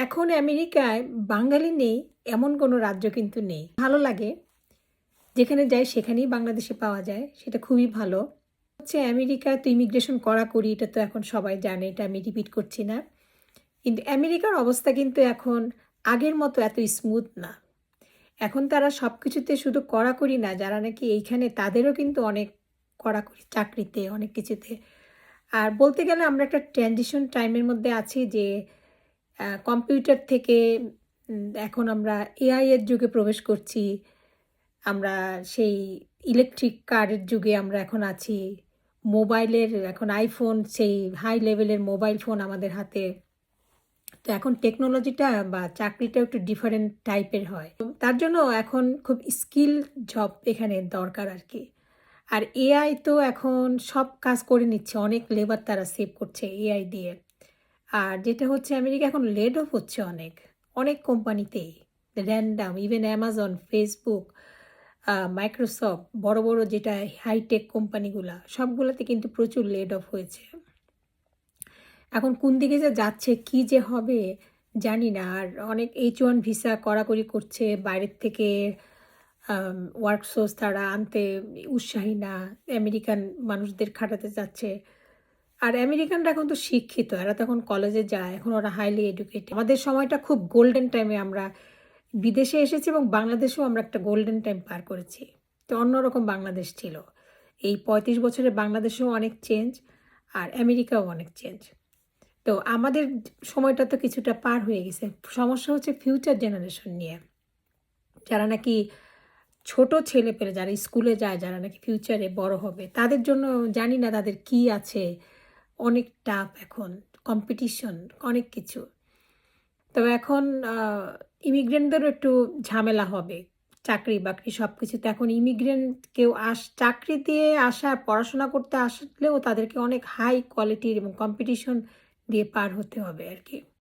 এখন আমেরিকায় বাঙালি নেই এমন কোনো রাজ্য কিন্তু নেই। ভালো লাগে। যেখানে যাই সেখানেই বাংলাদেশি পাওয়া যায়। সেটা খুবই ভালো। হচ্ছে আমেরিকায় তো ইমিগ্রেশন কড়াকড়ি এটা তো এখন সবাই জানে। এটা আমি রিপিট করছি না। কিন্তু আমেরিকার অবস্থা কিন্তু এখন আগের মতো এত স্মুথ না। এখন তারা সবকিছুতে শুধু কড়াকড়ি না, যারা নাকি এইখানে তাদেরও কিন্তু অনেক কড়াকড়ি চাকরিতে, অনেক কিছুতে। আর বলতে গেলে আমরা একটা ট্রানজিশন টাইমের মধ্যে আছি যে কম্পিউটার থেকে এখন আমরা এআই এর যুগে প্রবেশ করছি। আমরা সেই ইলেকট্রিক কারের যুগে আমরা এখন আছি। মোবাইলের এখন আইফোন সেই হাই লেভেলের মোবাইল ফোন আমাদের হাতে। তো এখন টেকনোলজিটা বা চাকরিটা একটু ডিফারেন্ট টাইপের হয়। তো তার জন্য এখন খুব স্কিল জব এখানে দরকার আরকি। আর এআই তো এখন সব কাজ করে নিচ্ছে। অনেক লেবার তারা সেভ করছে এআই দিয়ে। আর যেটা হচ্ছে আমেরিকা এখন লেড অফ হচ্ছে অনেক। অনেক কোম্পানিতেই। Random even Amazon, Facebook, Microsoft বড় যেটা হাইটেক কোম্পানিগুলা সবগুলাতে কিন্তু প্রচুর লেড অফ হয়েছে। এখন কোন দিকে যে যাচ্ছে, কি যে হবে জানি না। আর অনেক H-1 ভিসা কড়াকড়ি করছে। বাইরের থেকে ওয়ার্ক সোর্স তারা আনতে উৎসাহী না। আমেরিকান মানুষদের খাটাতে চাচ্ছে। আর আমেরিকানরা এখন তো শিক্ষিত। এরা তো এখন কলেজে যায়। এখন ওরা হাইলি এডুকেটেড। আমাদের সময়টা খুব গোল্ডেন টাইমে আমরা বিদেশে এসেছি এবং বাংলাদেশেও আমরা একটা গোল্ডেন টাইম পার করেছি। তো অন্যরকম বাংলাদেশ ছিল। এই ৩৫ বছরে বাংলাদেশেও অনেক চেঞ্জ আর আমেরিকাও অনেক চেঞ্জ। তো আমাদের সময়টা তো কিছুটা পার হয়ে গেছে। সমস্যা হচ্ছে ফিউচার জেনারেশন নিয়ে। যারা নাকি ছোট ছেলেপেলে যারা স্কুলে যায়, যারা নাকি ফিউচারে বড় হবে, তাদের জন্য জানি না তাদের কি আছে। অনেক টাফ এখন, কম্পিটিশন, অনেক কিছু। তবে এখন আ ইমিগ্রেন্টদেরও একটু ঝামেলা হবে। চাকরি-বাকরি সবকিছুতে এখন ইমিগ্রেন্ট কেউ চাকরি দিয়ে আসা, পড়াশোনা করতে আসলেও তাদেরকে অনেক হাই কোয়ালিটির এবং কম্পিটিশন দিয়ে পার হতে হবে আরকি।